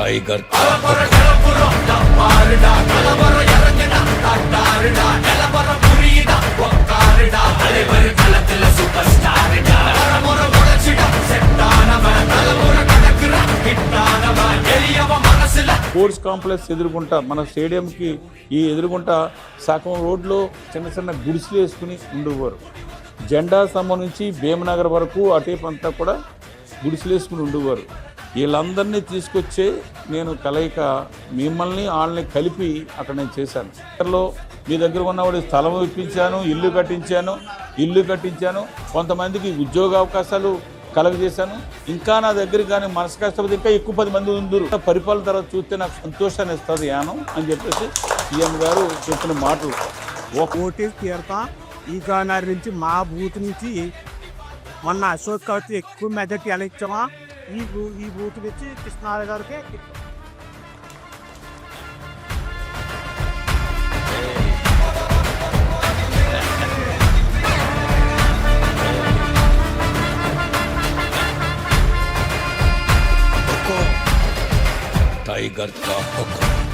Tiger sports complex ఎదుర్కొంటా మన స్టేడియంకి ఈ ఎదుర్కొంటా సగం రోడ్లో చిన్న చిన్న గుడిసెలు వేసుకుని ఉండేవారు. జెండా స్తంభం నుంచి భీమనగర్ వరకు అటేపు అంతా కూడా గుడిసెలు వేసుకుని ఉండేవారు. వీళ్ళందరినీ తీసుకొచ్చే నేను కలయిక మిమ్మల్ని వాళ్ళని కలిపి అక్కడ నేను చేశాను. మీ దగ్గర ఉన్నవాడి స్థలం ఇప్పించాను, ఇల్లు కట్టించాను, కొంతమందికి ఉద్యోగ అవకాశాలు కలగజేశాను. ఇంకా నా దగ్గర కానీ మనసు కష్టపడి ఇంకా ఎక్కువ 10 మంది ఉందరు. పరిపాలన తర్వాత చూస్తే నాకు సంతోషాన్ని ఇస్తుంది యానం అని చెప్పేసి సీఎం గారు చెప్పిన మాటలు. ఓటేసి తీరుతాం. ఈ గవర్నర్ నుంచి మా బూత్ నుంచి మొన్న అశోక్ కవిత ఎక్కువ మెజార్టీ ఎలా ఇచ్చామా ఈ బూత్ నుంచి కృష్ణారావు గారికి टाइगर का हुक्म।